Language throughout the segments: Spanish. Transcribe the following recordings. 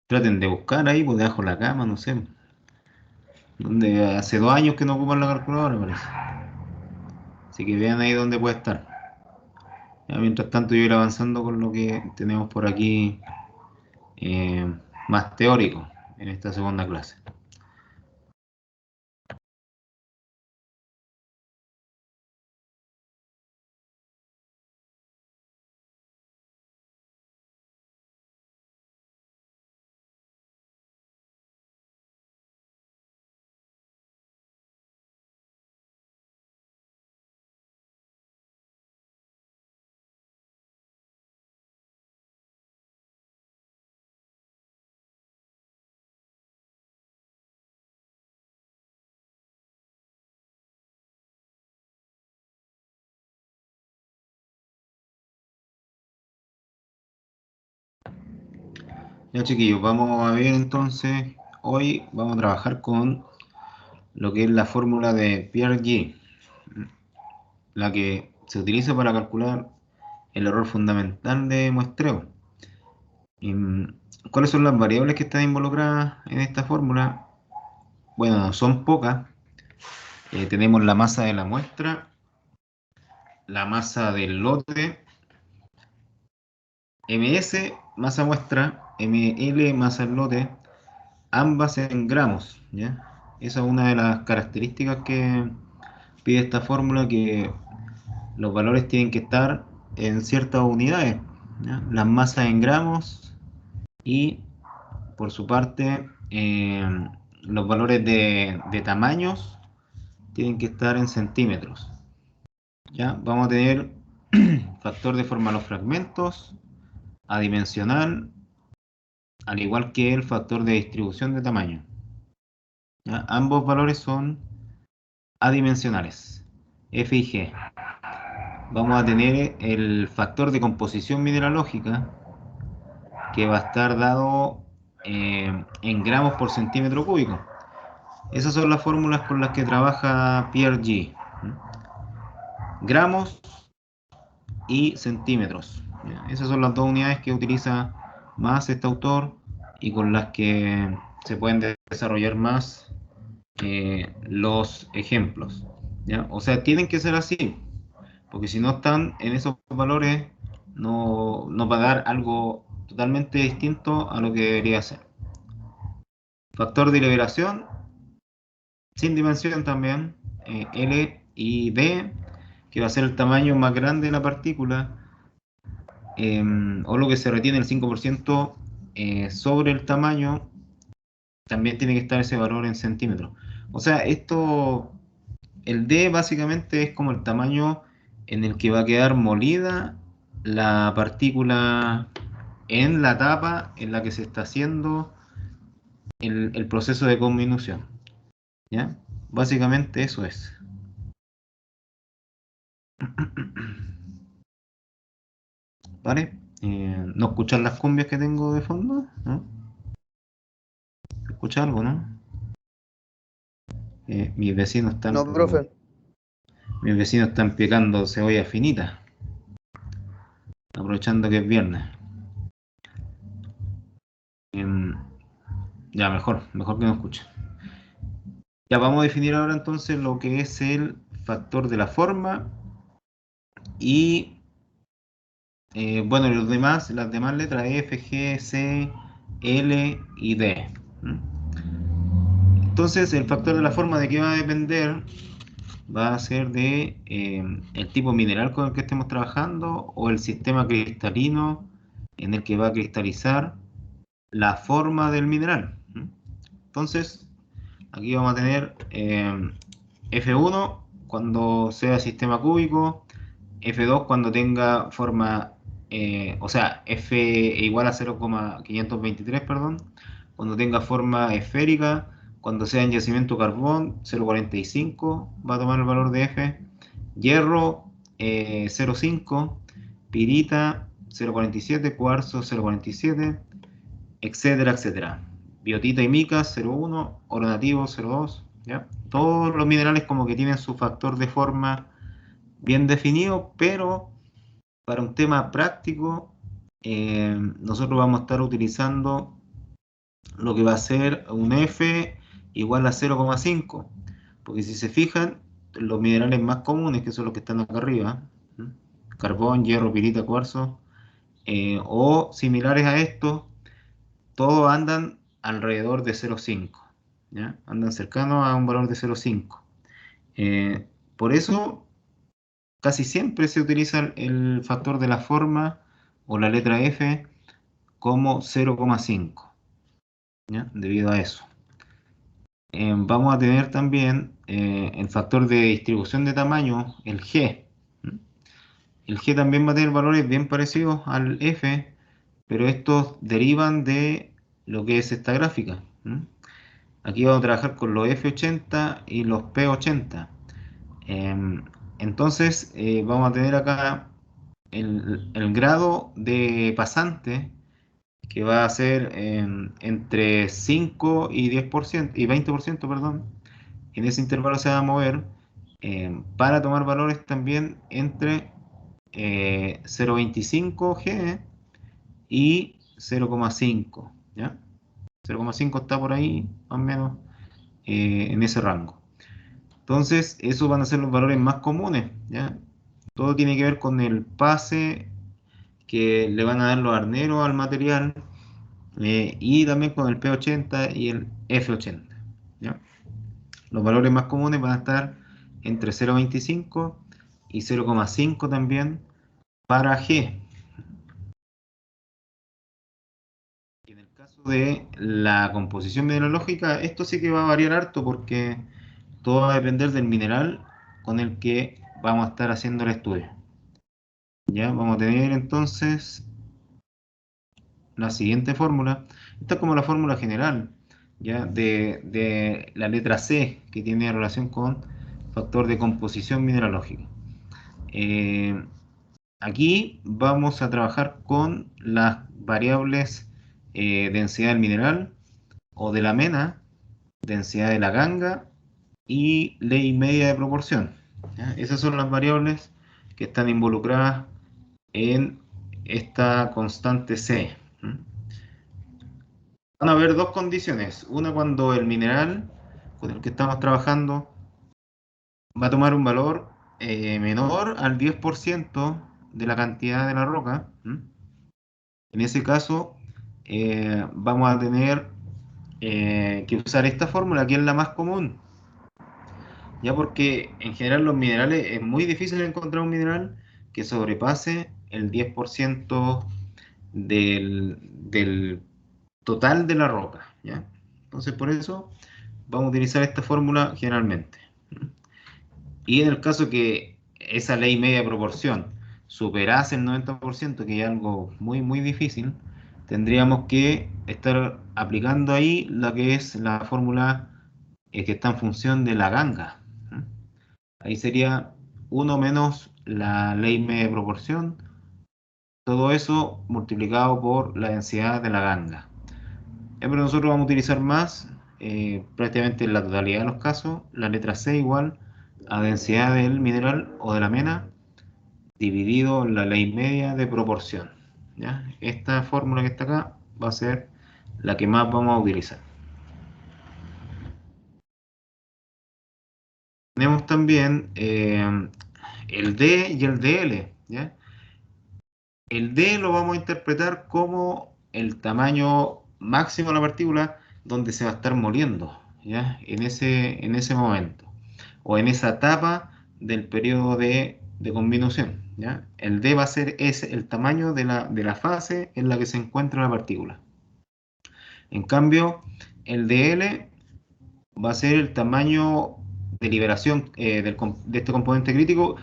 Traten de buscar ahí, por debajo de la cama, no sé. Donde hace 2 años que no ocupan la calculadora, parece. Así que vean ahí dónde puede estar. Ya, mientras tanto, yo ir avanzando con lo que tenemos por aquí eh, más teórico en esta segunda clase. Ya, chiquillos, vamos a ver entonces. Hoy vamos a trabajar con lo que es la fórmula de Pierre-G, la que se utiliza para calcular el error fundamental de muestreo. Y, ¿cuáles son las variables que están involucradas en esta fórmula? Bueno, son pocas. Tenemos la masa de la muestra, la masa del lote, ms, masa muestra, ml, masa del lote, ambas en gramos, ¿ya? Esa es una de las características que pide esta fórmula, que los valores tienen que estar en ciertas unidades, ¿ya? Las masas en gramos y, por su parte, los valores de tamaños tienen que estar en centímetros. ¿Ya? Vamos a tener factor de forma a los fragmentos, adimensional, al igual que el factor de distribución de tamaño. ¿Ya? Ambos valores son adimensionales, F y G. Vamos a tener el factor de composición mineralógica, que va a estar dado en gramos por centímetro cúbico. Esas son las fórmulas con las que trabaja Pierre G. Gramos y centímetros. Esas son las dos unidades que utiliza más este autor y con las que se pueden desarrollar más los ejemplos. ¿Ya? O sea, tienen que ser así, porque si no están en esos valores, no va a dar algo totalmente distinto a lo que debería ser. Factor de liberación, sin dimensión también, L y D, que va a ser el tamaño más grande de la partícula, o lo que se retiene el 5% sobre el tamaño, también tiene que estar ese valor en centímetros. O sea, el D básicamente es como el tamaño en el que va a quedar molida la partícula en la etapa en la que se está haciendo el proceso de conminución. ¿Ya? Básicamente eso es. ¿Vale? ¿No escuchan las cumbias que tengo de fondo? ¿No? ¿Escucha algo, no? Mis vecinos están, No, profe. mis vecinos están picando cebolla finita, aprovechando que es viernes. Em, ya, mejor que no escuchen. Ya vamos a definir ahora entonces lo que es el factor de la forma y, bueno, las demás letras F, G, C, L y D. Entonces, el factor de la forma, ¿de qué va a depender? Va a ser de el tipo mineral con el que estemos trabajando o el sistema cristalino en el que va a cristalizar la forma del mineral. Entonces, aquí vamos a tener F1 cuando sea sistema cúbico, F2 cuando tenga forma, o sea, F igual a 0,523, perdón, cuando tenga forma esférica, cuando sea en yacimiento carbón, 0,45 va a tomar el valor de F, hierro 0,5, pirita 0,47, cuarzo 0,47, etcétera, etcétera. Biotita y mica 0,1, oro nativo 0,2, ¿ya? Todos los minerales como que tienen su factor de forma bien definido, pero para un tema práctico, nosotros vamos a estar utilizando lo que va a ser un F igual a 0,5. Porque si se fijan, los minerales más comunes, que son los que están acá arriba, ¿m? Carbón, hierro, pirita, cuarzo, o similares a estos, todos andan alrededor de 0,5, ¿ya? Andan cercanos a un valor de 0,5. Por eso, casi siempre se utiliza el factor de la forma o la letra F como 0,5, ¿ya? Debido a eso. Vamos a tener también el factor de distribución de tamaño, el G. ¿M? El G también va a tener valores bien parecidos al F, pero estos derivan de lo que es esta gráfica. ¿M? Aquí vamos a trabajar con los F80 y los P80. Em, entonces vamos a tener acá el grado de pasante que va a ser entre 5 y 10% y 20%, perdón. En ese intervalo se va a mover para tomar valores también entre 0,25 G y 0,5, ¿ya? 0,5 está por ahí, más o menos, en ese rango. Entonces, esos van a ser los valores más comunes, ¿ya? Todo tiene que ver con el pase que le van a dar los arneros al material, y también con el P80 y el F80, ¿ya? Los valores más comunes van a estar entre 0,25 y 0,5 también para G. Y en el caso de la composición mineralógica, esto sí que va a variar harto porque todo va a depender del mineral con el que vamos a estar haciendo el estudio. Ya vamos a tener entonces la siguiente fórmula. Esta es como la fórmula general, ya de la letra C, que tiene relación con factor de composición mineralógica. Eh, Aquí vamos a trabajar con las variables densidad del mineral o de la mena, densidad de la ganga y ley media de proporción, ¿ya? Esas son las variables que están involucradas en esta constante C. ¿M? Van a haber dos condiciones. Una, cuando el mineral con el que estamos trabajando va a tomar un valor menor al 10% de la cantidad de la roca. ¿M? En ese caso, vamos a tener que usar esta fórmula, que es la más común, ya porque en general los minerales es muy difícil encontrar un mineral que sobrepase el 10% del total de la roca, ¿ya? Entonces, por eso vamos a utilizar esta fórmula generalmente. Y en el caso que esa ley media de proporción superase el 90%, que es algo muy, muy difícil, tendríamos que estar aplicando ahí la que es la fórmula que está en función de la ganga. ¿Mm? Ahí sería uno menos la ley media de proporción, todo eso multiplicado por la densidad de la ganga. Pero nosotros vamos a utilizar más, prácticamente en la totalidad de los casos, la letra C igual a densidad del mineral o de la mena dividido en la ley media de proporción, ¿ya? Esta fórmula que está acá va a ser la que más vamos a utilizar. Tenemos también el D y el DL, ¿ya? El D lo vamos a interpretar como el tamaño máximo de la partícula donde se va a estar moliendo, ¿ya? En ese momento, o en esa etapa del periodo de convicción, ¿ya? El D va a ser el tamaño de la fase en la que se encuentra la partícula. En cambio, el DL va a ser el tamaño de liberación de este componente crítico.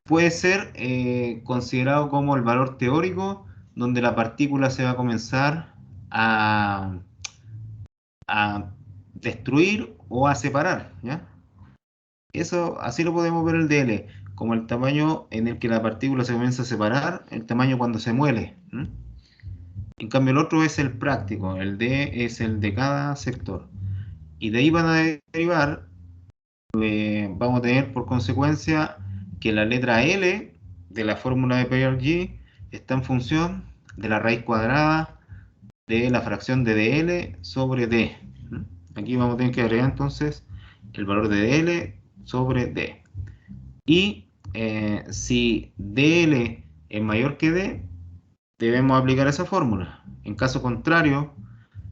Puede ser considerado como el valor teórico donde la partícula se va a comenzar a destruir o a separar, ¿ya? Eso, así lo podemos ver el DL, como el tamaño en el que la partícula se comienza a separar, el tamaño cuando se muele. ¿M? En cambio, el otro es el práctico, el D es el de cada sector. Y de ahí van a derivar, vamos a tener por consecuencia que la letra L de la fórmula de Peirce está en función de la raíz cuadrada de la fracción de dl sobre d. Aquí vamos a tener que agregar entonces el valor de dl sobre d. Y si dl es mayor que d, debemos aplicar esa fórmula. En caso contrario,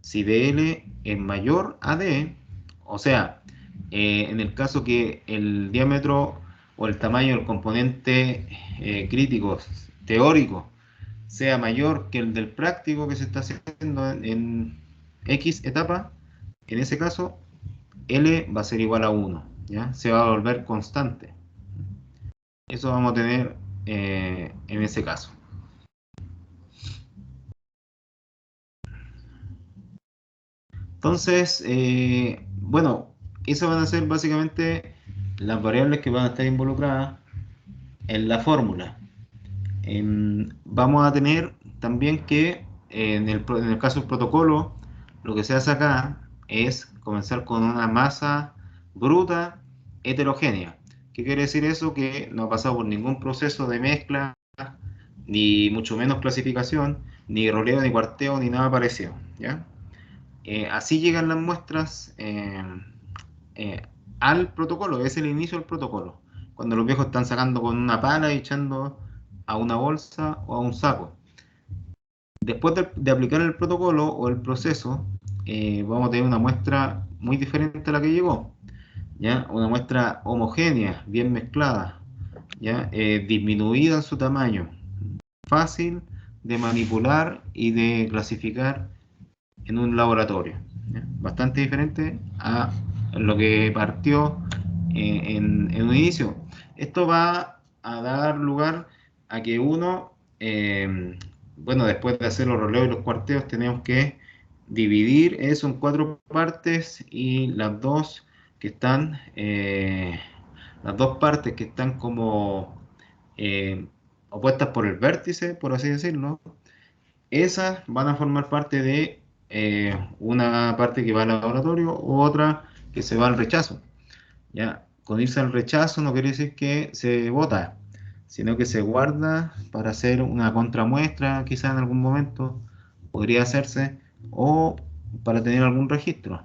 si dl es mayor a d, o sea, en el caso que el diámetro o el tamaño del componente crítico teórico sea mayor que el del práctico que se está haciendo en X etapa, en ese caso L va a ser igual a 1, ¿ya? Se va a volver constante. Eso vamos a tener en ese caso. Entonces, bueno, esas van a ser básicamente las variables que van a estar involucradas en la fórmula. Vamos a tener también que en el caso del protocolo, lo que se hace acá es comenzar con una masa bruta heterogénea. ¿Qué quiere decir eso? Que no ha pasado por ningún proceso de mezcla, ni mucho menos clasificación, ni roleo, ni cuarteo, ni nada parecido, ¿ya? Así llegan las muestras eh, al protocolo, es el inicio del protocolo. Cuando los viejos están sacando con una pala y echando a una bolsa o a un saco. Después de aplicar el protocolo o el proceso, vamos a tener una muestra muy diferente a la que llegó, ¿ya? Una muestra homogénea, bien mezclada, ¿ya? Disminuida en su tamaño, fácil de manipular y de clasificar en un laboratorio, ¿ya? Bastante diferente a lo que partió en un inicio. Esto va a dar lugar a que uno, bueno, después de hacer los roleos y los cuarteos, tenemos que dividir eso en 4 partes y que están, las dos partes que están como eh, opuestas por el vértice, por así decirlo, esas van a formar parte de una parte que va al laboratorio u otra que se va al rechazo. ¿Ya? Con irse al rechazo no quiere decir que se vota, sino que se guarda para hacer una contramuestra, quizá en algún momento podría hacerse, o para tener algún registro.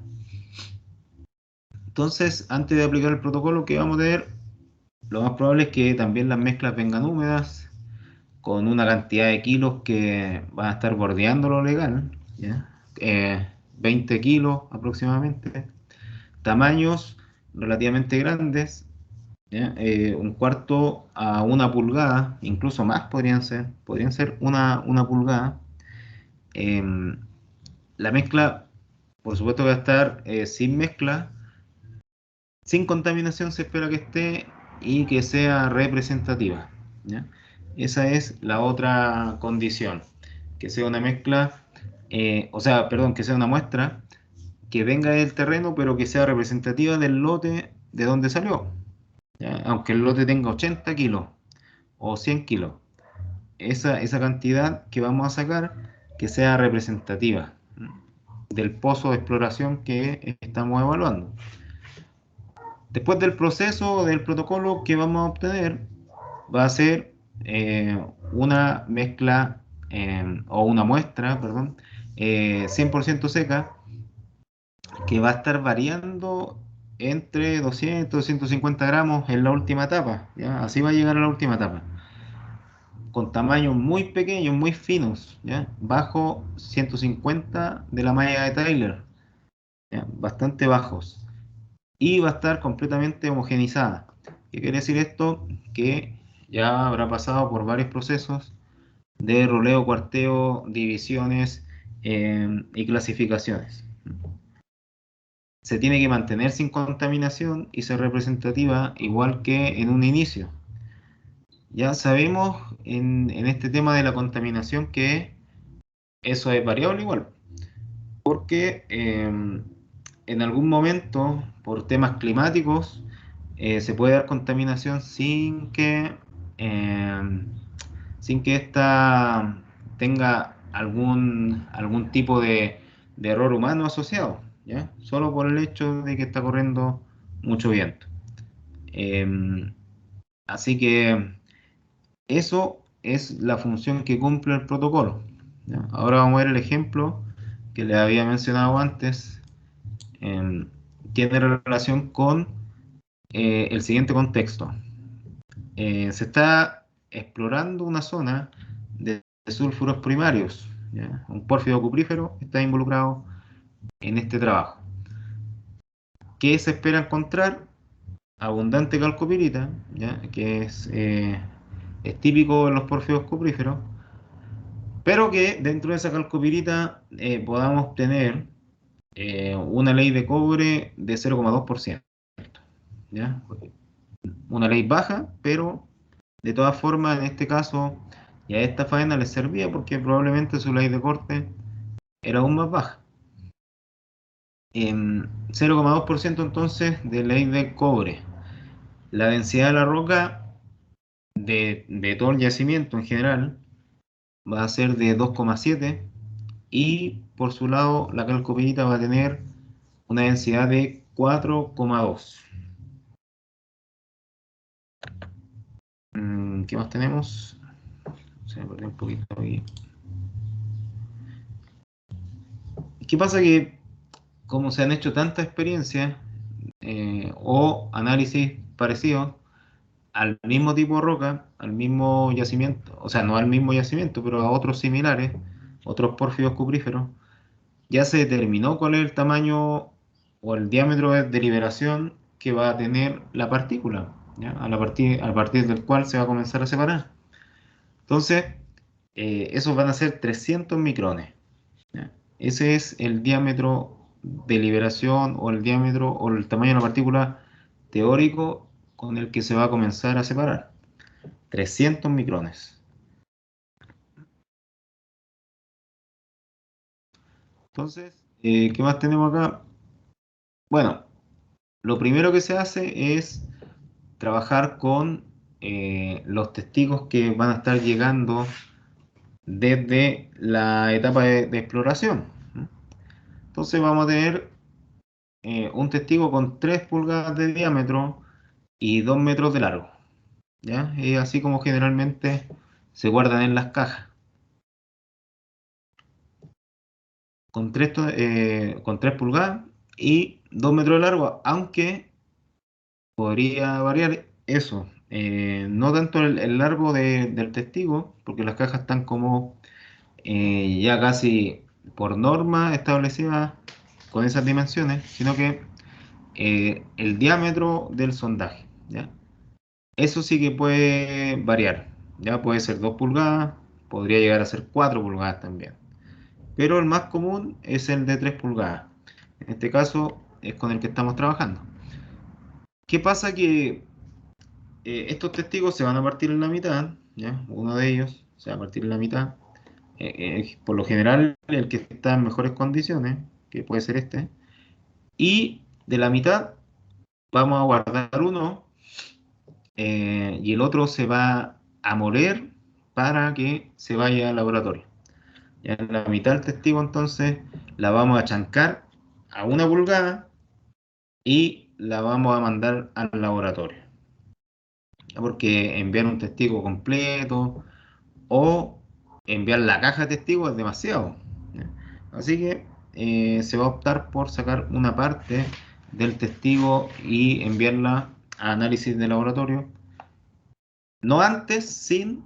Entonces, antes de aplicar el protocolo que vamos a tener, lo más probable es que también las mezclas vengan húmedas, con una cantidad de kilos que van a estar bordeando lo legal, ¿ya? 20 kilos aproximadamente, tamaños relativamente grandes, ¿ya? Un cuarto a 1 pulgada, incluso más podrían ser una pulgada. Em, la mezcla, por supuesto, que va a estar sin mezcla, sin contaminación se espera que esté y que sea representativa, ¿ya? Esa es la otra condición, que sea una mezcla, o sea, perdón, que sea una muestra que venga del terreno, pero que sea representativa del lote de donde salió, ¿ya? Aunque el lote tenga 80 kilos o 100 kilos, esa cantidad que vamos a sacar, que sea representativa del pozo de exploración que estamos evaluando. Después del proceso, del protocolo que vamos a obtener, va a ser una mezcla o una muestra, perdón, 100% seca, que va a estar variando entre 200 y 250 gramos en la última etapa, ¿ya? Así va a llegar a la última etapa, con tamaños muy pequeños, muy finos, ¿ya? Bajo 150 de la malla de Tyler, ¿ya? Bastante bajos. Y va a estar completamente homogenizada. ¿Qué quiere decir esto? Que ya habrá pasado por varios procesos de roleo, cuarteo, divisiones y clasificaciones. Se tiene que mantener sin contaminación y ser representativa igual que en un inicio. Ya sabemos en este tema de la contaminación que eso es variable igual, porque en algún momento, por temas climáticos, se puede dar contaminación eh, sin que ésta tenga algún tipo de error humano asociado, ¿ya? Solo por el hecho de que está corriendo mucho viento. Eh, Así que eso es la función que cumple el protocolo, ¿ya? Ahora vamos a ver el ejemplo que les había mencionado antes, tiene relación con el siguiente contexto. Se está explorando una zona de sulfuros primarios, ¿ya? Un pórfido cuprífero está involucrado en este trabajo. ¿Qué se espera encontrar? Abundante calcopirita, ¿ya? Que es típico en los pórfidos cupríferos, pero que dentro de esa calcopirita podamos tener una ley de cobre de 0,2%, ¿ya? Una ley baja, pero de todas formas en este caso ya esta faena les servía porque probablemente su ley de corte era aún más baja. En 0,2% entonces de ley de cobre. La densidad de la roca de todo el yacimiento en general va a ser de 2,7 y por su lado la calcopirita va a tener una densidad de 4,2. ¿Qué más tenemos? Se me perdió un poquito ahí. ¿Qué pasa? Que como se han hecho tantas experiencias o análisis parecidos al mismo tipo de roca, al mismo yacimiento, o sea, no al mismo yacimiento, pero a otros similares, otros pórfidos cupríferos, ya se determinó cuál es el tamaño o el diámetro de liberación que va a tener la partícula, ¿ya? A partir del cual se va a comenzar a separar. Entonces, esos van a ser 300 micrones, ¿ya? Ese es el diámetro de liberación o el diámetro o el tamaño de la partícula teórico con el que se va a comenzar a separar. 300 micrones. Entonces, ¿qué más tenemos acá? Bueno, lo primero que se hace es trabajar con los testigos que van a estar llegando desde la etapa de exploración. Entonces vamos a tener un testigo con 3 pulgadas de diámetro y 2 metros de largo, ¿ya? Es así como generalmente se guardan en las cajas. Con 3 pulgadas y 2 metros de largo, aunque podría variar eso. No tanto el largo del testigo, porque las cajas están como ya casi por norma establecidas con esas dimensiones, sino que el diámetro del sondaje, ¿ya? Eso sí que puede variar, ya puede ser 2 pulgadas, podría llegar a ser 4 pulgadas también, pero el más común es el de 3 pulgadas. En este caso es con el que estamos trabajando. ¿Qué pasa? Que estos testigos se van a partir en la mitad, ¿ya? Uno de ellos se va a partir en la mitad. Por lo general, el que está en mejores condiciones, que puede ser este, y de la mitad vamos a guardar uno y el otro se va a moler para que se vaya al laboratorio. Ya en la mitad del testigo entonces la vamos a chancar a 1 pulgada y la vamos a mandar al laboratorio. ¿Ya? Porque enviar un testigo completo o enviar la caja de testigos es demasiado, ¿ya? Así que se va a optar por sacar una parte del testigo y enviarla a análisis de laboratorio, no antes sin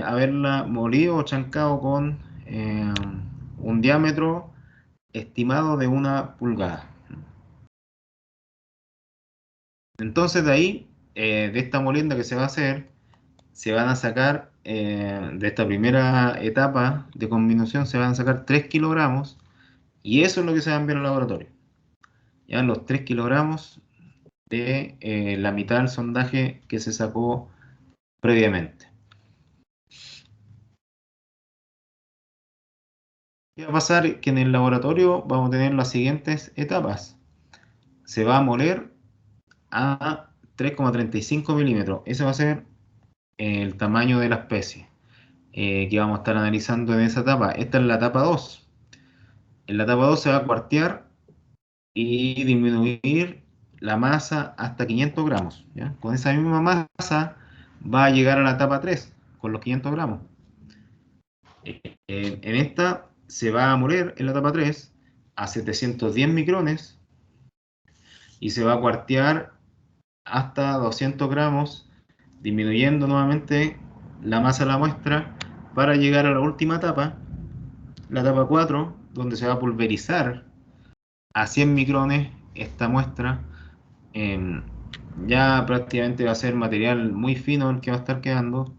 haberla molido o chancado con un diámetro estimado de 1 pulgada. Entonces de ahí, de esta molienda que se va a hacer, se van a sacar, de esta primera etapa de combinación, se van a sacar 3 kilogramos y eso es lo que se va a enviar al laboratorio. Ya los 3 kilogramos de la mitad del sondaje que se sacó previamente. ¿Qué va a pasar? Que en el laboratorio vamos a tener las siguientes etapas. Se va a moler a 3,35 milímetros. Ese va a ser el tamaño de la especie que vamos a estar analizando en esa etapa. Esta es la etapa 2. En la etapa 2 se va a cuartear y disminuir la masa hasta 500 gramos, ¿ya? Con esa misma masa va a llegar a la etapa 3 con los 500 gramos. En esta se va a moler en la etapa 3 a 710 micrones y se va a cuartear hasta 200 gramos, disminuyendo nuevamente la masa de la muestra para llegar a la última etapa, la etapa 4, donde se va a pulverizar a 100 micrones esta muestra. Ya prácticamente va a ser material muy fino el que va a estar quedando.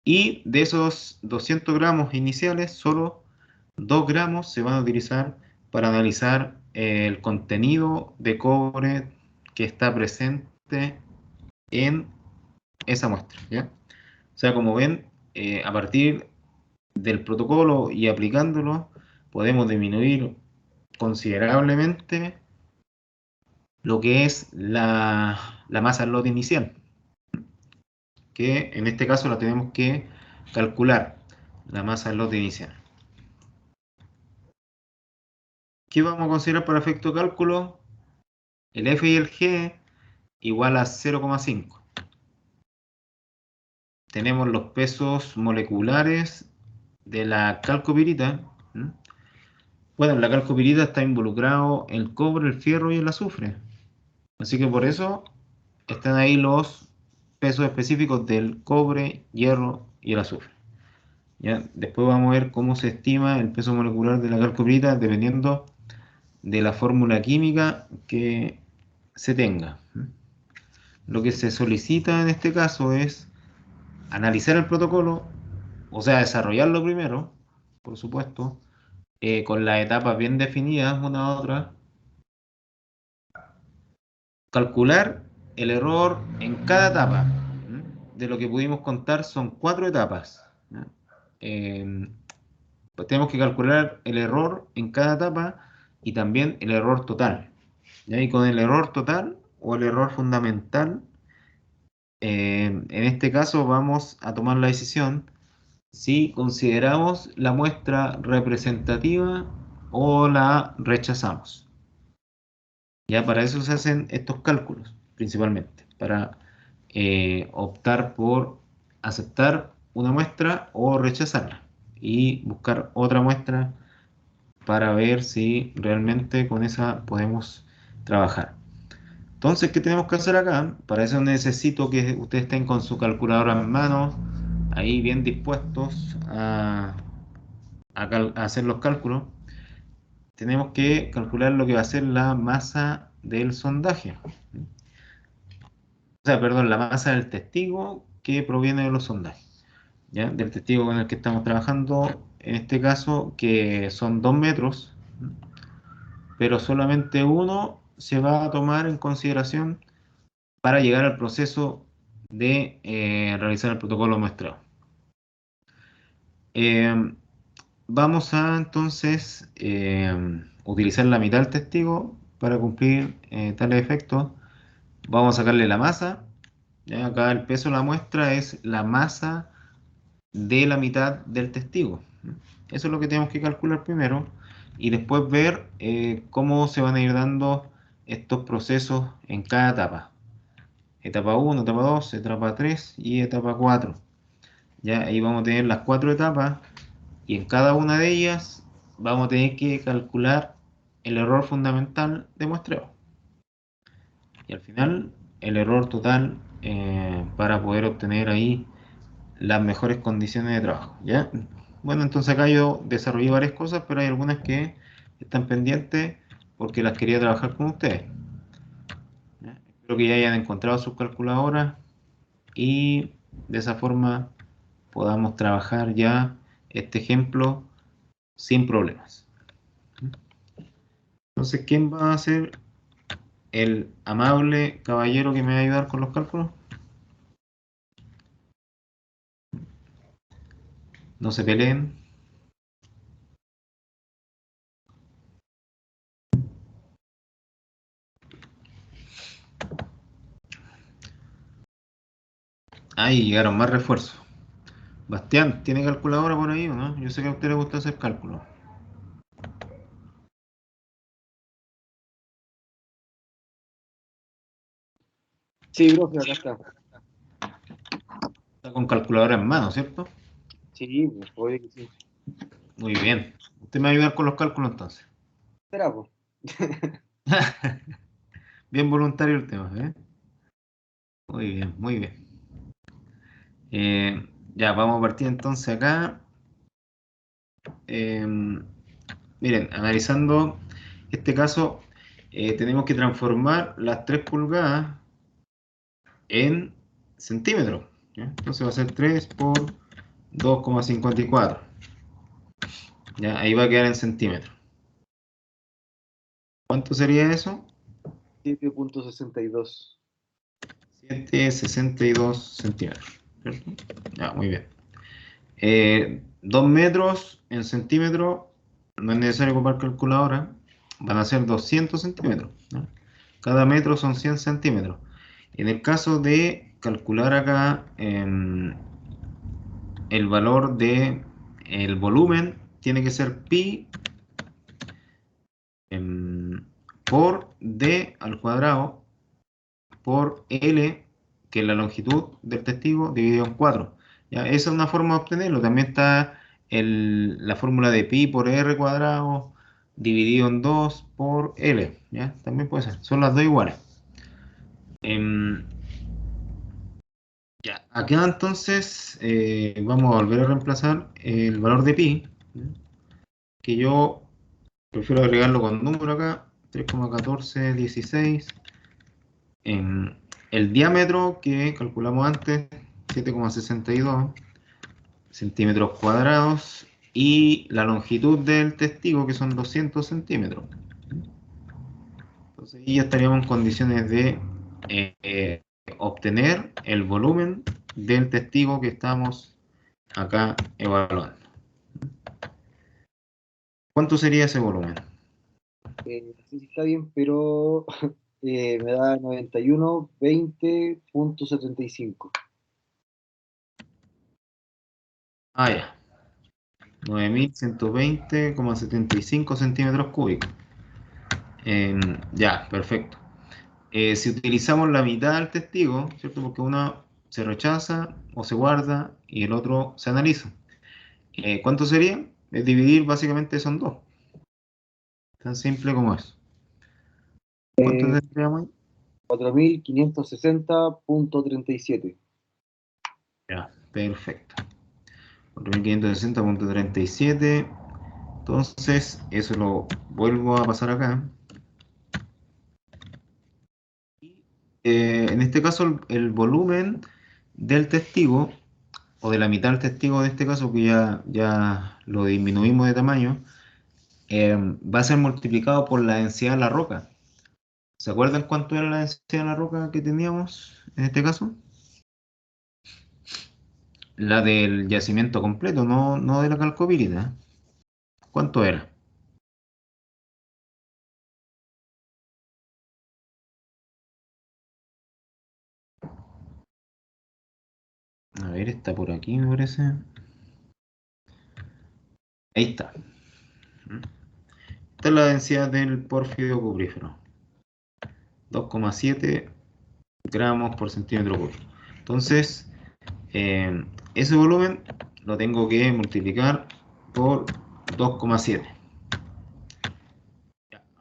Y de esos 200 gramos iniciales, solo 2 gramos se van a utilizar para analizar el contenido de cobre que está presente en esa muestra, ¿ya? O sea, como ven, a partir del protocolo y aplicándolo, podemos disminuir considerablemente lo que es la masa del lote inicial, que en este caso la tenemos que calcular, la masa del lote inicial. ¿Qué vamos a considerar para efecto cálculo? El F y el G igual a 0,5. Tenemos los pesos moleculares de la calcopirita. Bueno, en la calcopirita está involucrado el cobre, el fierro y el azufre. Así que por eso están ahí los pesos específicos del cobre, hierro y el azufre. ¿Ya? Después vamos a ver cómo se estima el peso molecular de la calcopirita dependiendo de la fórmula química que se tenga. Lo que se solicita en este caso es analizar el protocolo, o sea, desarrollarlo primero, por supuesto, con las etapas bien definidas una a otra, calcular el error en cada etapa. De lo que pudimos contar son 4 etapas. Pues tenemos que calcular el error en cada etapa y también el error total. ¿Ya? Y con el error total o el error fundamental, en este caso vamos a tomar la decisión si consideramos la muestra representativa o la rechazamos. Ya para eso se hacen estos cálculos, principalmente, para optar por aceptar una muestra o rechazarla y buscar otra muestra para ver si realmente con esa podemos trabajar. Entonces, ¿qué tenemos que hacer acá? Para eso necesito que ustedes estén con su calculadora en mano, ahí bien dispuestos a hacer los cálculos. Tenemos que calcular lo que va a ser la masa del sondaje. O sea, perdón, la masa del testigo que proviene de los sondajes. ¿Ya? Del testigo con el que estamos trabajando, en este caso, que son 2 metros, pero solamente uno se va a tomar en consideración para llegar al proceso de realizar el protocolo muestreo. Eh, Vamos a entonces utilizar la mitad del testigo para cumplir tales efectos. Vamos a sacarle la masa. ¿Ya? Acá el peso de la muestra es la masa de la mitad del testigo. Eso es lo que tenemos que calcular primero y después ver cómo se van a ir dando estos procesos en cada etapa. Etapa 1, etapa 2, etapa 3 y etapa 4. Ya ahí vamos a tener las 4 etapas y en cada una de ellas vamos a tener que calcular el error fundamental de muestreo. Y al final el error total para poder obtener ahí las mejores condiciones de trabajo. ¿Ya? Bueno, entonces acá yo desarrollé varias cosas, pero hay algunas que están pendientes porque las quería trabajar con ustedes. ¿Ya? Espero que ya hayan encontrado sus calculadoras y de esa forma podamos trabajar ya este ejemplo sin problemas. Entonces, ¿quién va a ser el amable caballero que me va a ayudar con los cálculos? No se peleen. Ahí llegaron más refuerzos. Bastián, ¿tiene calculadora por ahí o no? Yo sé que a usted le gusta hacer cálculos. Sí, profe, acá está. Está con calculadora en mano, ¿cierto? Sí, pues, obvio que sí. Muy bien. Usted me va a ayudar con los cálculos entonces. Será, pues. Bien voluntario el tema, ¿eh? Muy bien, muy bien. Ya, vamos a partir entonces acá. Miren, analizando este caso, tenemos que transformar las 3 pulgadas en centímetros, ¿ya? Entonces va a ser 3 por 2,54. ¿Ya? Ahí va a quedar en centímetros. ¿Cuánto sería eso? 7,62. 7,62 centímetros, ¿cierto? Ya, muy bien. 2 metros en centímetros, no es necesario ocupar calculadora, van a ser 200 centímetros, ¿no? Cada metro son 100 centímetros. En el caso de calcular acá el valor de el volumen, tiene que ser pi por d al cuadrado por L, que es la longitud del testigo, dividido en 4. ¿Ya? Esa es una forma de obtenerlo. También está la fórmula de pi por r cuadrado dividido en 2 por L. ¿Ya? También puede ser. Son las dos iguales. Ya. Acá entonces vamos a volver a reemplazar el valor de pi, ¿ya? Que yo prefiero agregarlo con número acá, 3,1416. El diámetro que calculamos antes, 7,62 centímetros cuadrados, y la longitud del testigo, que son 200 centímetros. Entonces, ya estaríamos en condiciones de obtener el volumen del testigo que estamos acá evaluando. ¿Cuánto sería ese volumen? No sé si está bien, pero me da 91,20,75. Ah, ya. 9.120,75 centímetros cúbicos. Ya, perfecto. Si utilizamos la mitad del testigo, ¿cierto? Porque uno se rechaza o se guarda y el otro se analiza. ¿Cuánto sería? Es dividir básicamente son dos. Tan simple como eso. ¿Cuánto Eh, tendríamos ahí? 4.560,37. Ya, perfecto. 4.560,37. Entonces, eso lo vuelvo a pasar acá. En este caso, el volumen del testigo, o de la mitad del testigo de este caso, que ya lo disminuimos de tamaño, va a ser multiplicado por la densidad de la roca. ¿Se acuerdan cuánto era la densidad de la roca que teníamos en este caso? La del yacimiento completo, no de la calcopírita. ¿Cuánto era? A ver, está por aquí, me parece. Ahí está. Esta es la densidad del pórfido cuprífero. 2,7 gramos por centímetro cúbico. Entonces, ese volumen lo tengo que multiplicar por 2,7.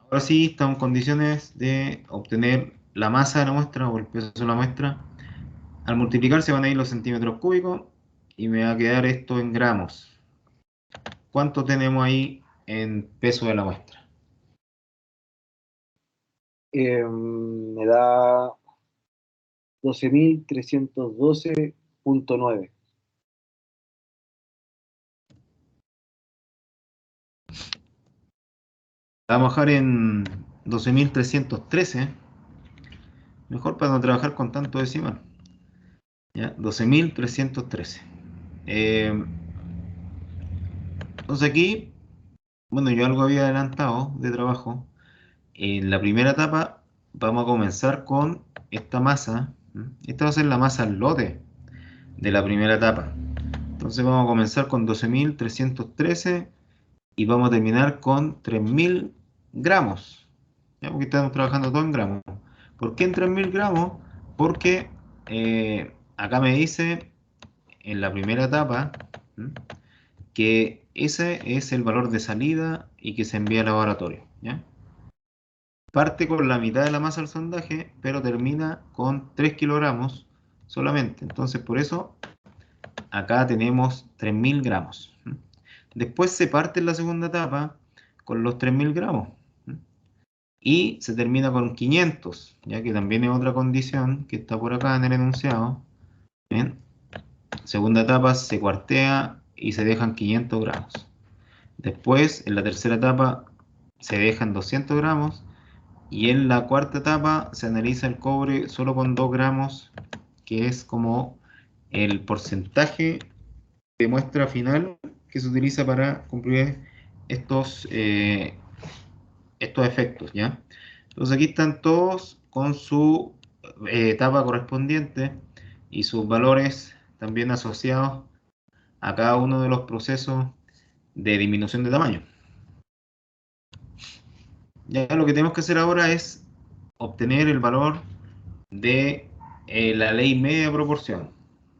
Ahora sí estamos en condiciones de obtener la masa de la muestra o el peso de la muestra. Al multiplicar se van a ir los centímetros cúbicos y me va a quedar esto en gramos. ¿Cuánto tenemos ahí en peso de la muestra? Me da 12.312,9. Vamos a bajar en 12.313. Mejor para no trabajar con tanto decimal. ¿Ya? 12.313. Entonces aquí, bueno, yo algo había adelantado de trabajo. En la primera etapa vamos a comenzar con esta masa. Esta va a ser la masa al lote de la primera etapa. Entonces vamos a comenzar con 12.313 y vamos a terminar con 3.000 gramos. ¿Ya? Porque estamos trabajando todo en gramos. ¿Por qué en 3.000 gramos? Porque acá me dice en la primera etapa, ¿m? que ese es el valor de salida y que se envía al laboratorio, ¿ya? Parte con la mitad de la masa del sondaje, pero termina con 3 kilogramos solamente. Entonces, por eso, acá tenemos 3.000 gramos. Después se parte en la segunda etapa con los 3.000 gramos. Y se termina con 500, ya que también es otra condición que está por acá en el enunciado. ¿Ven? Segunda etapa se cuartea y se dejan 500 gramos. Después, en la tercera etapa, se dejan 200 gramos. Y en la cuarta etapa se analiza el cobre solo con 2 gramos, que es como el porcentaje de muestra final que se utiliza para cumplir estos efectos, ¿ya? Entonces aquí están todos con su etapa correspondiente y sus valores también asociados a cada uno de los procesos de disminución de tamaño. Ya lo que tenemos que hacer ahora es obtener el valor de la ley media de proporción.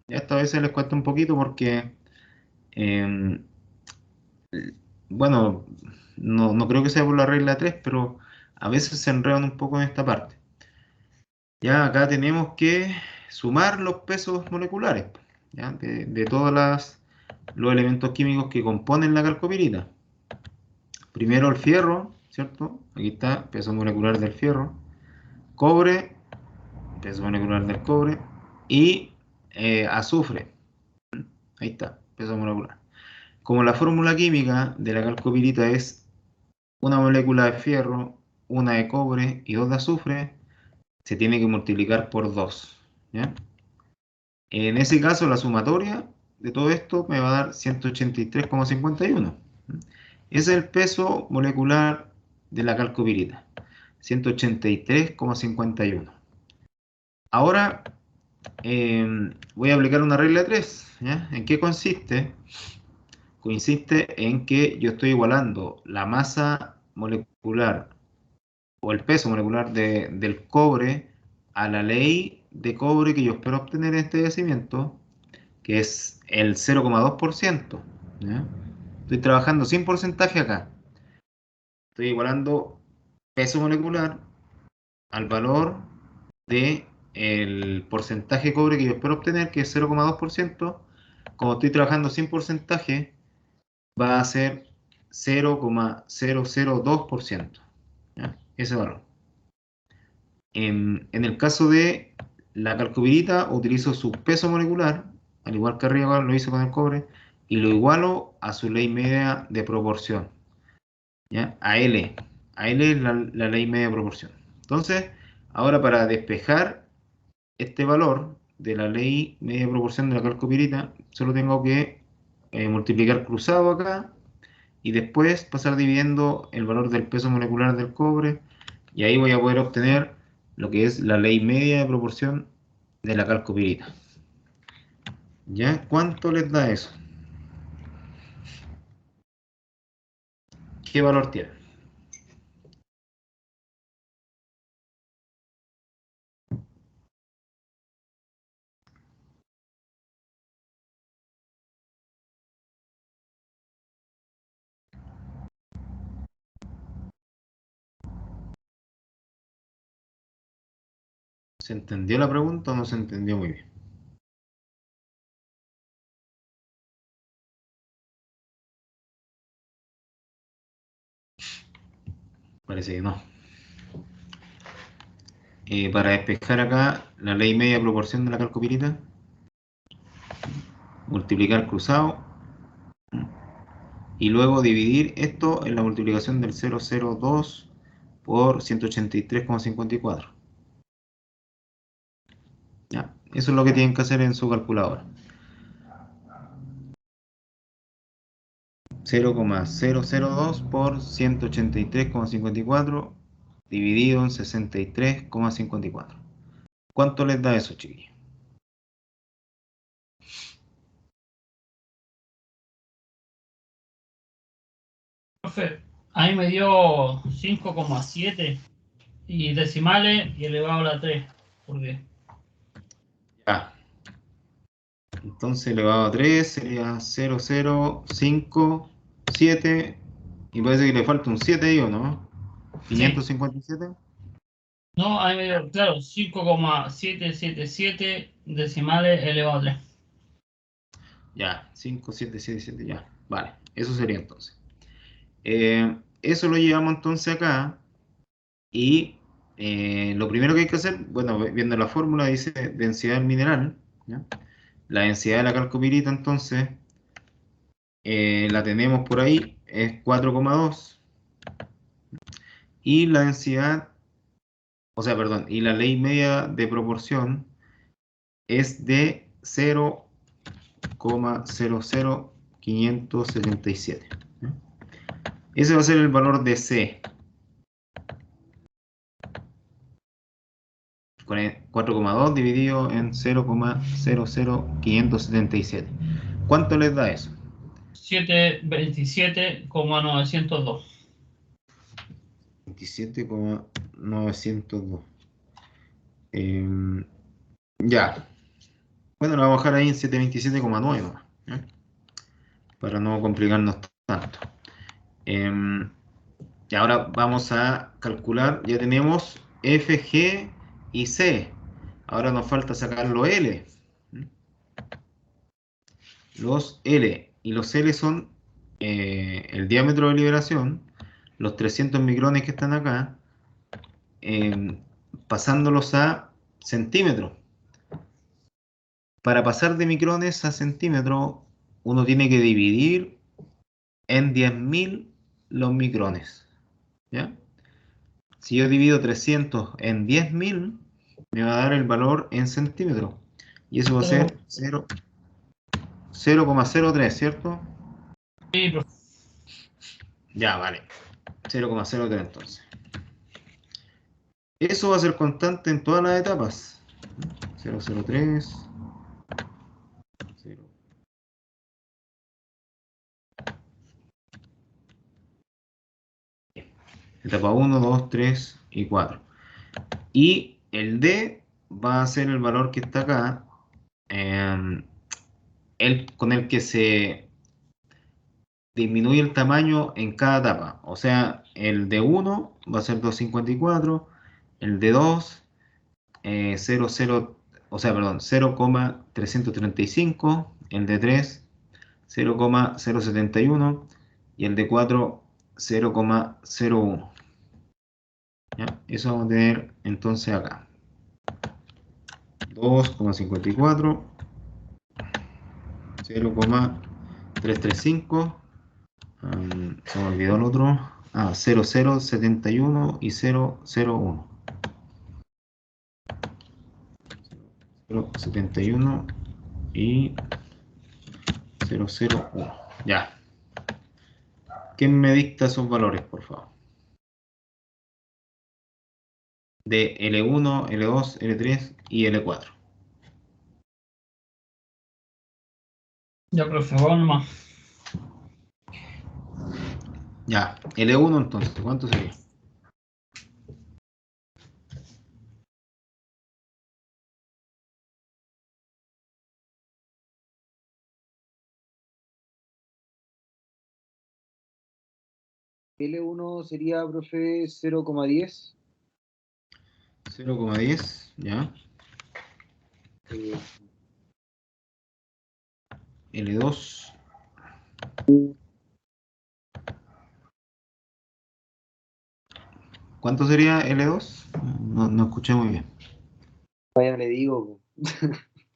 Ya esto a veces les cuesta un poquito porque, eh, bueno, no creo que sea por la regla 3, pero a veces se enredan un poco en esta parte. Ya acá tenemos que sumar los pesos moleculares, ¿ya? De todos los elementos químicos que componen la calcopirita. Primero el fierro, ¿cierto? Aquí está, peso molecular del fierro. Cobre, peso molecular del cobre. Y azufre, ahí está, peso molecular. Como la fórmula química de la calcopirita es una molécula de fierro, una de cobre y 2 de azufre, se tiene que multiplicar por 2, ¿ya? En ese caso, la sumatoria de todo esto me va a dar 183,51. Ese es el peso molecular de la calcopirita, 183,51. Ahora voy a aplicar una regla de 3, ¿ya? ¿En qué consiste? Consiste en que yo estoy igualando la masa molecular o el peso molecular del cobre a la ley de cobre que yo espero obtener en este yacimiento, que es el 0,2%. ¿Ya? Estoy trabajando sin porcentaje acá. Estoy igualando peso molecular al valor de el porcentaje de cobre que yo espero obtener, que es 0,2%. Como estoy trabajando sin porcentaje, va a ser 0,002%. ¿Ya? Ese valor. En el caso de la calcopirita, utilizo su peso molecular, al igual que arriba lo hice con el cobre, y lo igualo a su ley media de proporción, ¿ya? A L. A L es la ley media de proporción. Entonces, ahora para despejar este valor de la ley media de proporción de la calcopirita, solo tengo que multiplicar cruzado acá y después pasar dividiendo el valor del peso molecular del cobre, y ahí voy a poder obtener lo que es la ley media de proporción de la calcopirita. ¿Ya? ¿Cuánto les da eso? ¿Qué valor tiene? ¿Se entendió la pregunta o no se entendió muy bien? Parece que no. Para despejar acá la ley media de proporción de la calcopirita, multiplicar cruzado y luego dividir esto en la multiplicación del 0,02 por 183,54. ¿Ya? Eso es lo que tienen que hacer en su calculadora. 0,002 por 183,54 dividido en 63,54. ¿Cuánto les da eso, chiquillos? Profe, a mí me dio 5,7 y decimales y elevado a la 3. ¿Por qué? Ya. Entonces elevado a 3 sería 0,057 y parece que le falta un 7 ahí, ¿o no? Sí. 557. No, ahí me dio, claro, 5,777 decimales elevado a 3. Ya, 5777, ya. Vale, eso sería entonces. Eso lo llevamos entonces acá y lo primero que hay que hacer, bueno, viendo la fórmula dice densidad del mineral, ¿ya? La densidad de la calcopirita entonces la tenemos por ahí, es 4,2 y la densidad, o sea, perdón, y la ley media de proporción es de 0,00577. ¿Ya? Ese va a ser el valor de C. 4,2 dividido en 0,00577. ¿Cuánto les da eso? 727,902. 27,902. Ya. Bueno, lo vamos a dejar ahí en 727,9 nomás, ¿ya? Para no complicarnos tanto. Y ahora vamos a calcular, ya tenemos F, G y C. Ahora nos falta sacar los L. Los L. Y los L son el diámetro de liberación, los 300 micrones que están acá, pasándolos a centímetros. Para pasar de micrones a centímetros, uno tiene que dividir en 10.000 los micrones. ¿Ya? Si yo divido 300 en 10.000, me va a dar el valor en centímetros. Y eso va a ser 0,03, ¿cierto? Sí, profe. Ya, vale. 0,03 entonces. Eso va a ser constante en todas las etapas. 0,03. 0. Etapa 1, 2, 3 y 4. Y el D va a ser el valor que está acá, con el que se disminuye el tamaño en cada etapa. O sea, el de 1 va a ser 2,54, el de 2, 0,0, o sea, perdón, 0,335, el de 3, 0,071 y el de 4, 0,01. ¿Ya? Eso vamos a tener entonces acá. 2,54, 0,335, se me olvidó el otro, 0,071 y 0,01. 0,71 y 0,01. Ya. ¿Quién me dicta esos valores, por favor? De L1, L2, L3 y L4. Ya, profe, vamos nomás. Ya, L1 entonces, ¿cuánto sería? L1 sería, profe, 0,10. 0,10, ya. eh, L2, ¿cuánto sería L2? No escuché muy bien. Vaya, le digo,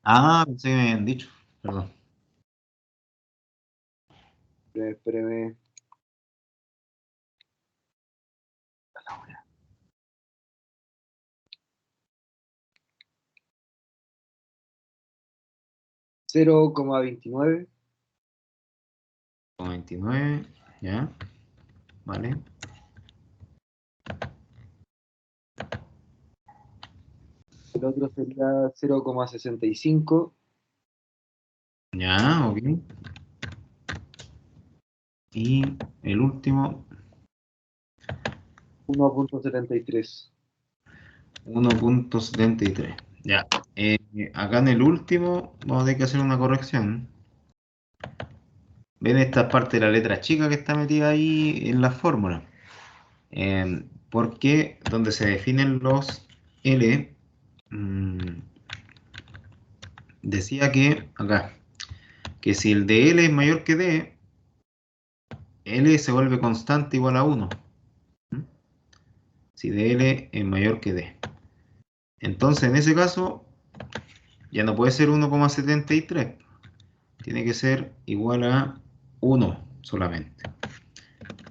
Ah, pensé que me habían dicho, perdón. espéreme. 0,29. 29, ya, vale. El otro sería 0,65. Ya, ok. Y el último, 1,73. 1,73. Ya. Acá en el último vamos a tener que hacer una corrección. ¿Ven esta parte de la letra chica que está metida ahí en la fórmula? Porque donde se definen los L, decía que acá, que si el de L es mayor que D, L se vuelve constante igual a 1. Si de L es mayor que D. Entonces, en ese caso, ya no puede ser 1,73. Tiene que ser igual a 1 solamente.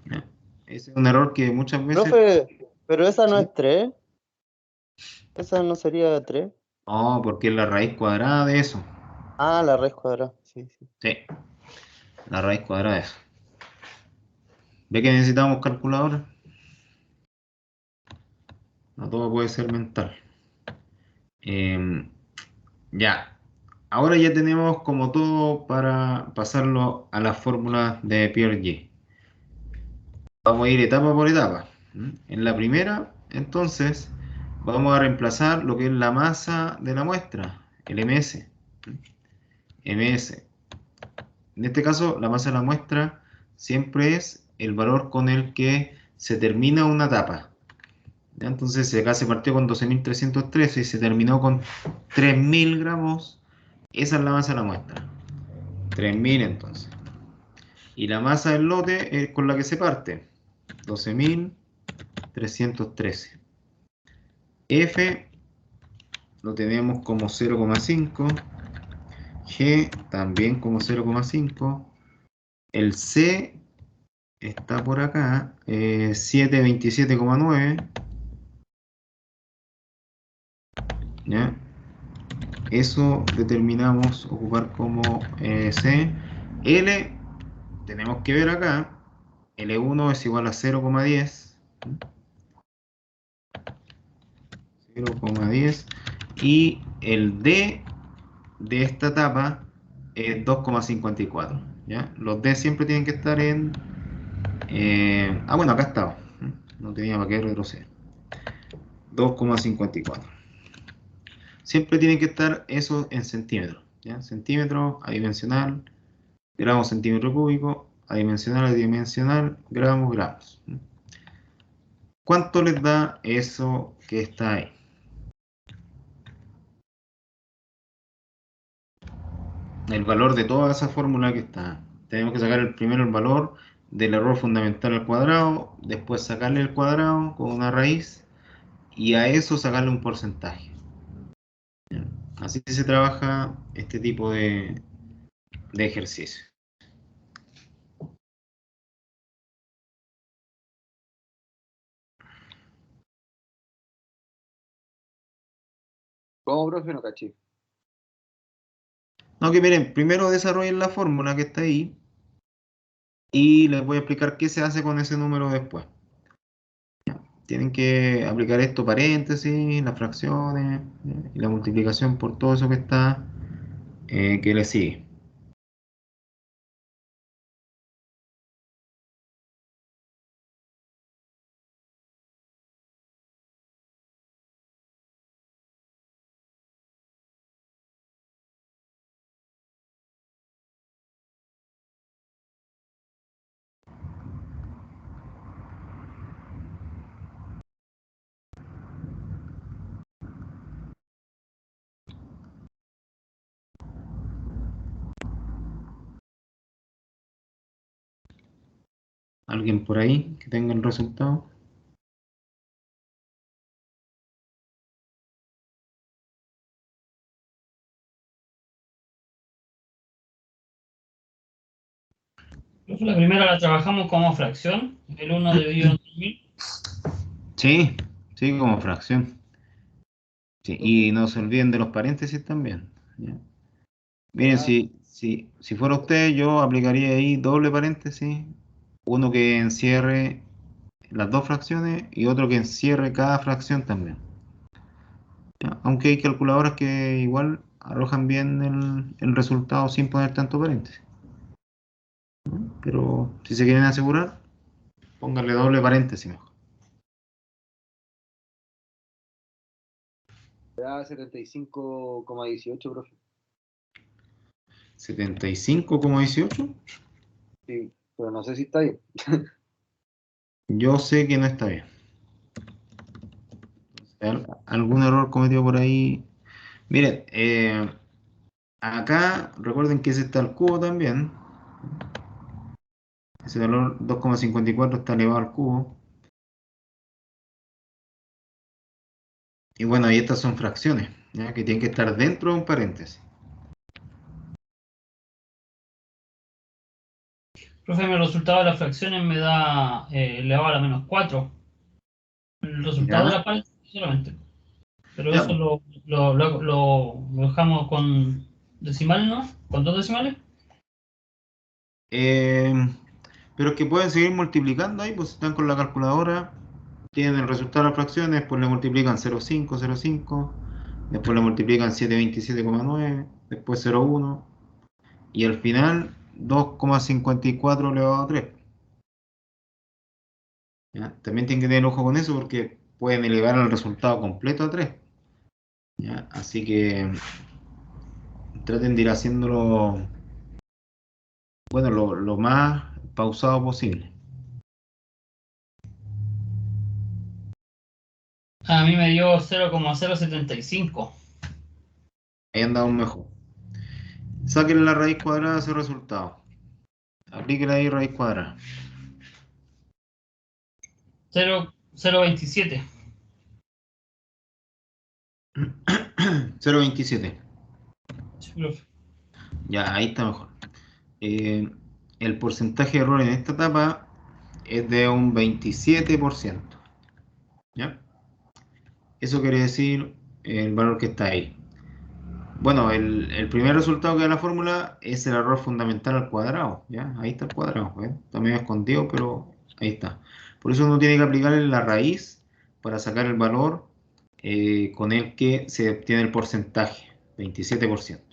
¿Ya? Ese es un error que muchas veces... Profe, pero esa no ¿Sí? es 3. Esa no sería 3. No, porque es la raíz cuadrada de eso. Ah, la raíz cuadrada. Sí, sí. Sí, la raíz cuadrada de eso. ¿Ve que necesitamos calculadora? No todo puede ser mental. Ya. Ahora ya tenemos como todo para pasarlo a las fórmulas de Pierre-G. Vamos a ir etapa por etapa. En la primera, entonces, vamos a reemplazar lo que es la masa de la muestra, el ms. ms. En este caso, la masa de la muestra siempre es el valor con el que se termina una etapa. ¿Ya? Entonces, si acá se partió con 12.313 y se terminó con 3.000 gramos, esa es la masa de la muestra. 3.000 entonces. Y la masa del lote es con la que se parte. 12.313. F lo tenemos como 0,5. G también como 0,5. El C está por acá, 727,9. ¿Ya? Eso determinamos ocupar como C. L, tenemos que ver acá, L1 es igual a 0,10. 0,10. Y el D de esta etapa es 2,54. ¿Ya? Los D siempre tienen que estar en... bueno, acá estaba. No tenía para qué retroceder. 2,54. Siempre tienen que estar eso en centímetros. ¿Ya? Centímetros, adimensional, gramos, centímetro cúbico, adimensional, adimensional, gramos, gramos. ¿Cuánto les da eso que está ahí? El valor de toda esa fórmula que está. Tenemos que sacar primero el valor del error fundamental al cuadrado, después sacarle el cuadrado con una raíz y a eso sacarle un porcentaje. Así se trabaja este tipo de ejercicio. ¿Cómo, profe? No caché. No, que miren, primero desarrollen la fórmula que está ahí y les voy a explicar qué se hace con ese número después. Tienen que aplicar esto, paréntesis, las fracciones y la multiplicación por todo eso que está, que le sigue. ¿Alguien por ahí que tenga el resultado? Profe, la primera la trabajamos como fracción, el 1 dividido entre 1000. Sí, sí, como fracción. Sí, y no se olviden de los paréntesis también. ¿Ya? Miren, Ya, si fuera usted, yo aplicaría ahí doble paréntesis, uno que encierre las dos fracciones y otro que encierre cada fracción también. ¿Ya? Aunque hay calculadoras que igual arrojan bien el resultado sin poner tanto paréntesis. Pero si se quieren asegurar, pónganle doble paréntesis mejor. Me da 75,18, profe. 75,18. Sí, pero no sé si está bien. Yo sé que no está bien. Algún error cometido por ahí. Miren, acá recuerden que ese está al cubo también. Ese valor 2,54 está elevado al cubo. Y bueno, y estas son fracciones, ¿ya? Que tienen que estar dentro de un paréntesis. Profe, mi resultado de las fracciones me da elevado a la menos 4. El resultado de ¿Ya? la paréntesis solamente. Pero Ya, eso lo dejamos con decimal, ¿no? ¿Con dos decimales? eh, pero es que pueden seguir multiplicando ahí, pues están con la calculadora, tienen el resultado de las fracciones, después le multiplican 0,5, 0,5, después le multiplican 727,9, después 0,1, y al final 2,54 elevado a 3. ¿Ya? También tienen que tener ojo con eso porque pueden elevar el resultado completo a 3. ¿Ya? Así que traten de ir haciéndolo, bueno, lo más pausado posible. A mí me dio 0,075. Ahí andamos mejor. Saquen la raíz cuadrada de ese resultado. Aplíquela ahí raíz cuadrada. 0,27. 0,27. Sí, profe. Ya, ahí está mejor. Eh, el porcentaje de error en esta etapa es de un 27%. ¿Ya? Eso quiere decir el valor que está ahí. Bueno, el primer resultado que da la fórmula es el error fundamental al cuadrado. ¿Ya? Ahí está el cuadrado. ¿Ven? Está medio escondido, pero ahí está. Por eso uno tiene que aplicarle la raíz para sacar el valor con el que se obtiene el porcentaje, 27%.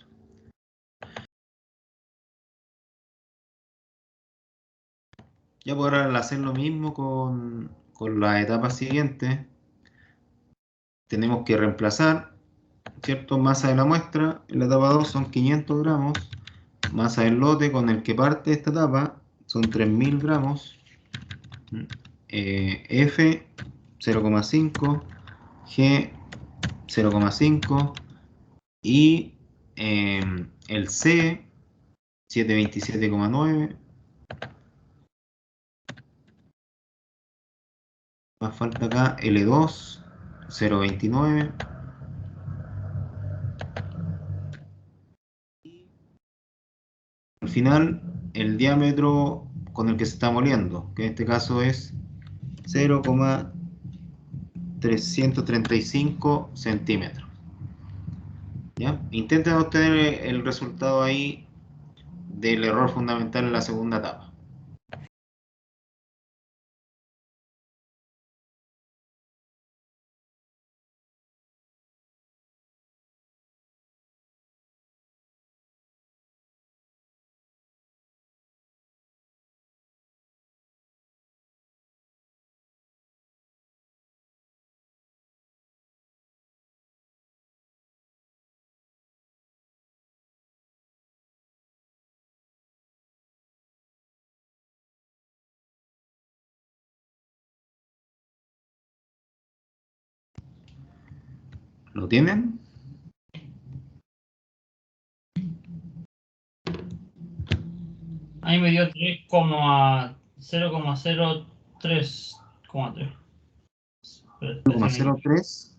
Ya podrán hacer lo mismo con las etapas siguientes. Tenemos que reemplazar, ¿cierto? Masa de la muestra, en la etapa 2 son 500 gramos, masa del lote con el que parte esta etapa son 3000 gramos, F 0,5, G 0,5 y el C 727,9. Más falta acá L2 0,29. Al final, el diámetro con el que se está moliendo, que en este caso es 0,335 centímetros. ¿Ya? Intenten obtener el resultado ahí del error fundamental en la segunda etapa. ¿Lo tienen? A mí me dio 0,03,3. Parece que 0,03.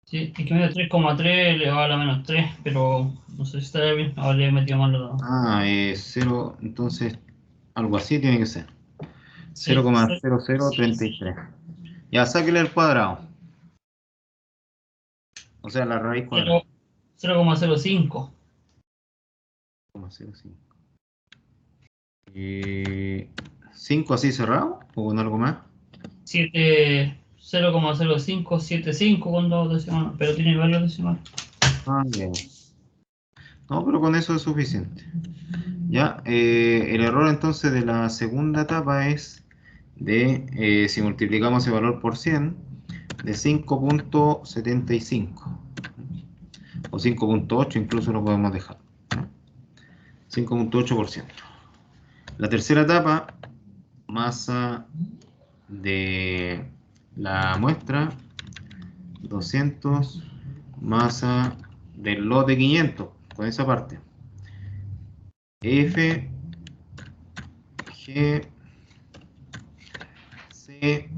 sí, es que me dio 3,3 elevado a la menos 3, pero no sé si estaría bien. Ahora le he metido mal los dados. 0, entonces algo así tiene que ser. Sí, 0,0033. Ya, sáquele el cuadrado. O sea, la raíz cuadrada. 0,05. 0,05. 5 así cerrado o con algo más. 0,0575 con dos decimales, pero tiene varios decimales. Ah, bien. No, pero con eso es suficiente. Ya, el error entonces de la segunda etapa es si multiplicamos el valor por 100, de 5,75. o 5.8 incluso lo podemos dejar, ¿no? 5.8%. La tercera etapa, masa de la muestra 200, masa del lote 500, con esa parte. F, G, C,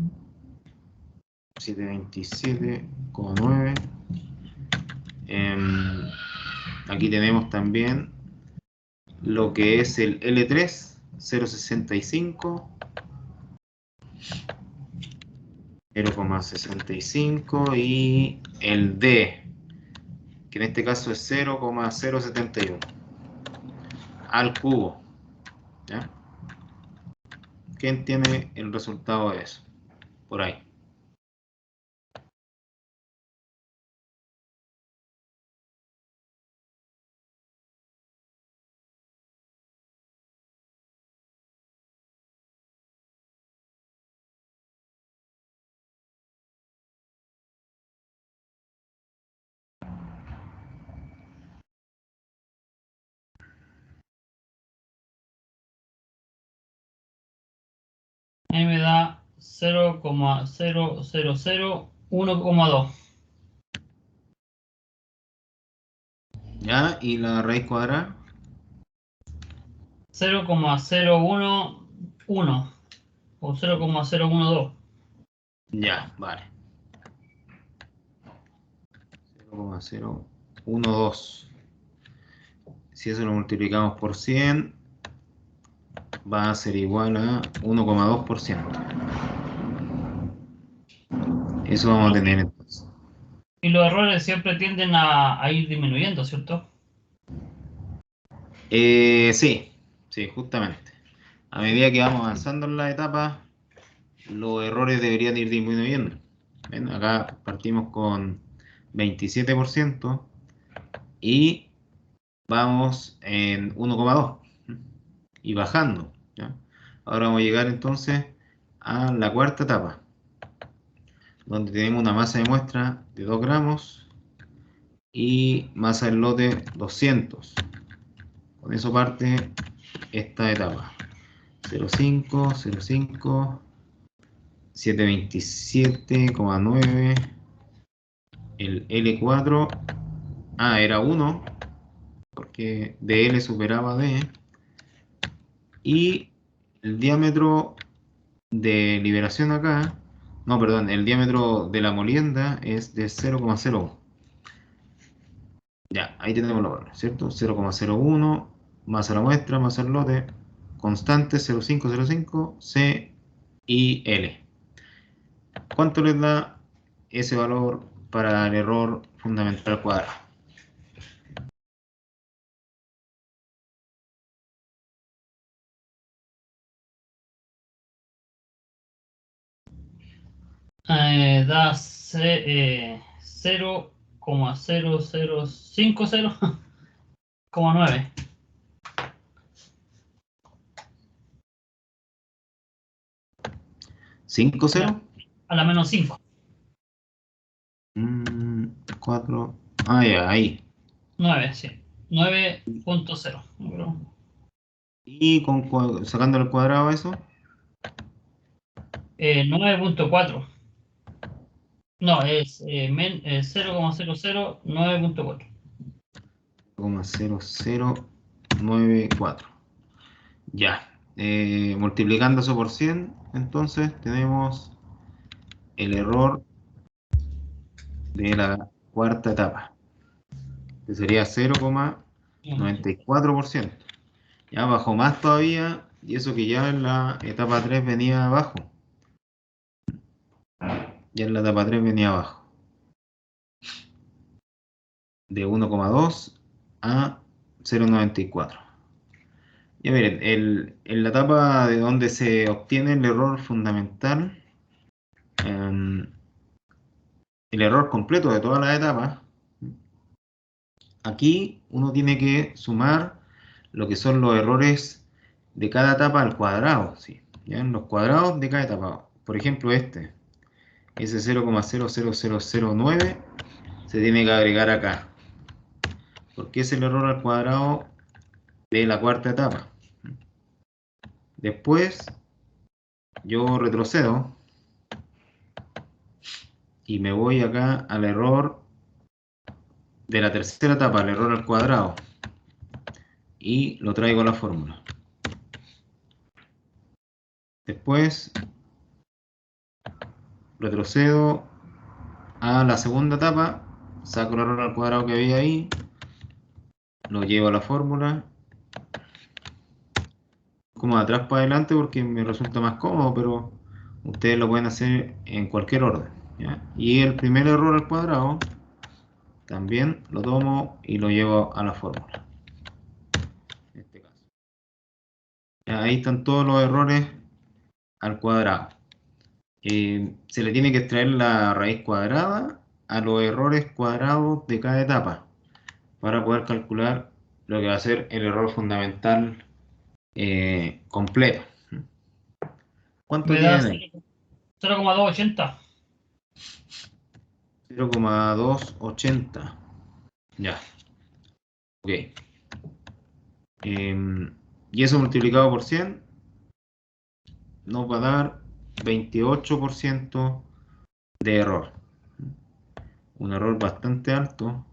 727,9. Aquí tenemos también lo que es el L3, 0,65, 0,65 y el D, que en este caso es 0,071 al cubo, ¿ya? ¿Quién tiene el resultado de eso? Por ahí. Ahí me da 0,0001,2. ¿Ya? ¿Y la raíz cuadrada? 0,011 o 0,012. Ya, vale. 0,012. Si eso lo multiplicamos por 100, va a ser igual a 1,2%. Eso vamos a tener entonces. Y los errores siempre tienden a ir disminuyendo, ¿cierto? Sí, justamente. A medida que vamos avanzando en la etapa, los errores deberían ir disminuyendo. ¿Ven? Acá partimos con 27% y vamos en 1,2 y bajando, ¿ya? Ahora vamos a llegar entonces a la cuarta etapa, donde tenemos una masa de muestra de 2 gramos y masa del lote 200. Con eso parte esta etapa. 0,5, 0,5, 727,9, el L4, era 1, porque DL superaba D, y el diámetro de liberación acá, no, perdón, el diámetro de la molienda es de 0,01. Ya, ahí tenemos los valores, ¿cierto? 0,01, masa la muestra, masa el lote, constante 0,505, C y L. ¿Cuánto les da ese valor para el error fundamental cuadrado? Da 0,0050,9. 5,0. A la menos 5. 4. Ya, ahí. 9, sí. 9.0. Y sacando el cuadrado eso. 9.4. No, es 0,009.4. 0,0094. Ya. Multiplicando eso por 100, entonces tenemos el error de la cuarta etapa, que sería 0,94%. Ya bajó más todavía, y eso que ya en la etapa 3 venía abajo. Ya en la etapa 3 venía abajo. De 1,2 a 0,94. Ya miren, en la etapa de donde se obtiene el error fundamental, el error completo de todas las etapas, aquí uno tiene que sumar lo que son los errores de cada etapa al cuadrado, ¿sí? ¿Ya? Los cuadrados de cada etapa. Por ejemplo, ese 0,00009 se tiene que agregar acá. porque es el error al cuadrado de la cuarta etapa. Después yo retrocedo y me voy acá al error de la tercera etapa, el error al cuadrado, y lo traigo a la fórmula. Después retrocedo a la segunda etapa, saco el error al cuadrado que había ahí, lo llevo a la fórmula, como de atrás para adelante porque me resulta más cómodo, pero ustedes lo pueden hacer en cualquier orden, ¿ya? Y el primer error al cuadrado también lo tomo y lo llevo a la fórmula, en este caso. Ya, ahí están todos los errores al cuadrado. Se le tiene que extraer la raíz cuadrada a los errores cuadrados de cada etapa para poder calcular lo que va a ser el error fundamental completo. ¿Cuánto Me da tienen ahí? 0,280. 0,280. Ya. Ok. Y eso multiplicado por 100 nos va a dar 28% de error. Un error bastante alto.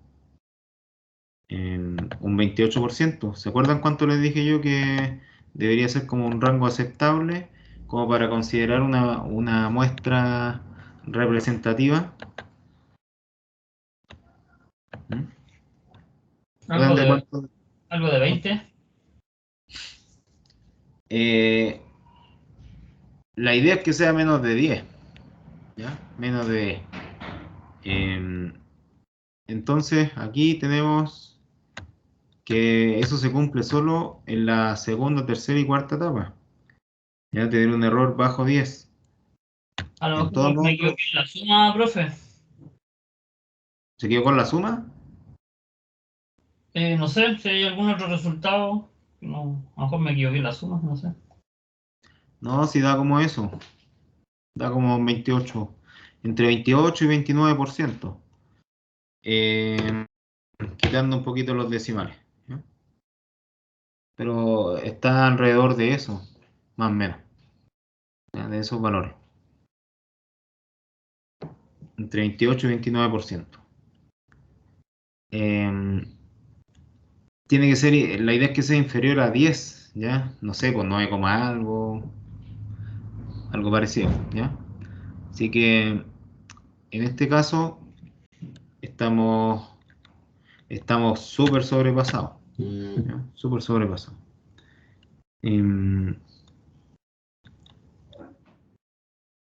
Un 28%. ¿Se acuerdan cuánto les dije yo que debería ser como un rango aceptable como para considerar una muestra representativa? ¿Mm? Algo ¿De de, cuánto? algo de 20. Eh, la idea es que sea menos de 10, ¿ya? Menos de 10. Entonces, aquí tenemos que eso se cumple solo en la segunda, tercera y cuarta etapa. Ya tener un error bajo 10. A lo En todos mejor los me otros, equivoqué en la suma, profe. ¿se quedó con la suma? No sé si hay algún otro resultado. No, a lo mejor me equivoqué en la suma, no sé. No, si da como eso. Da como 28. Entre 28 y 29%. Eh, quitando un poquito los decimales, ¿ya? Pero está alrededor de eso, más o menos, ¿ya? De esos valores. Entre 28 y 29%. Eh, tiene que ser, la idea es que sea inferior a 10, ¿ya? No sé, pues 9, algo parecido, ¿ya? Así que en este caso estamos súper sobrepasados, ¿ya? Súper sobrepasados. ¿Qué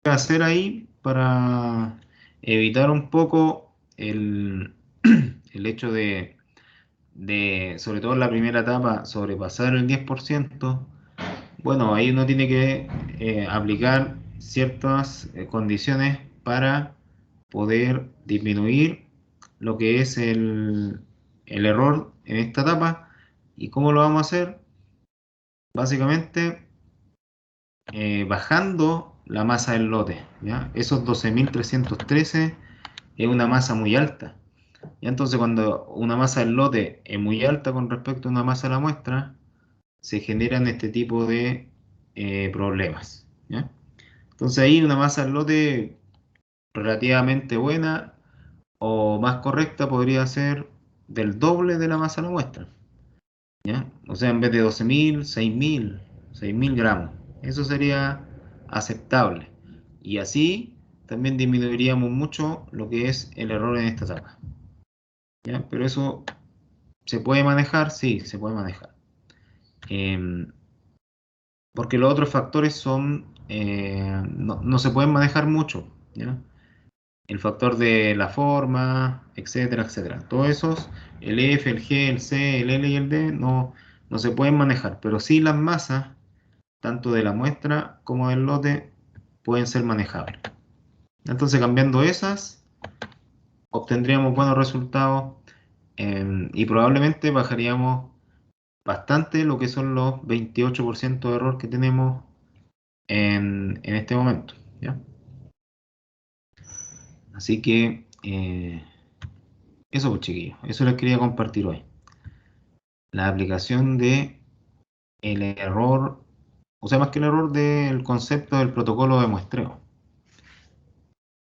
hacer ahí para evitar un poco el hecho sobre todo en la primera etapa, sobrepasar el 10%? Bueno, ahí uno tiene que aplicar ciertas condiciones para poder disminuir lo que es el error en esta etapa. ¿Y cómo lo vamos a hacer? Básicamente bajando la masa del lote, ¿ya? Esos 12.313 es una masa muy alta. ¿Ya? Entonces, cuando una masa del lote es muy alta con respecto a una masa de la muestra, se generan este tipo de problemas, ¿ya? Entonces ahí una masa del lote relativamente buena o más correcta podría ser del doble de la masa de la muestra, ¿ya? O sea, en vez de 12.000, 6.000 gramos. Eso sería aceptable. Y así también disminuiríamos mucho lo que es el error en esta etapa, ¿ya? Pero eso se puede manejar, sí, se puede manejar. Em, porque los otros factores no se pueden manejar mucho, ¿ya? El factor de la forma, etcétera, etcétera. Todos esos, el F, el G, el C, el L y el D, no se pueden manejar, pero sí las masas, tanto de la muestra como del lote, pueden ser manejables. Entonces, cambiando esas, obtendríamos buenos resultados y probablemente bajaríamos bastante lo que son los 28% de error que tenemos en este momento, ¿ya? Así que eso pues chiquillos, eso les quería compartir hoy. la aplicación de el error, o sea, más que el error del concepto del protocolo de muestreo.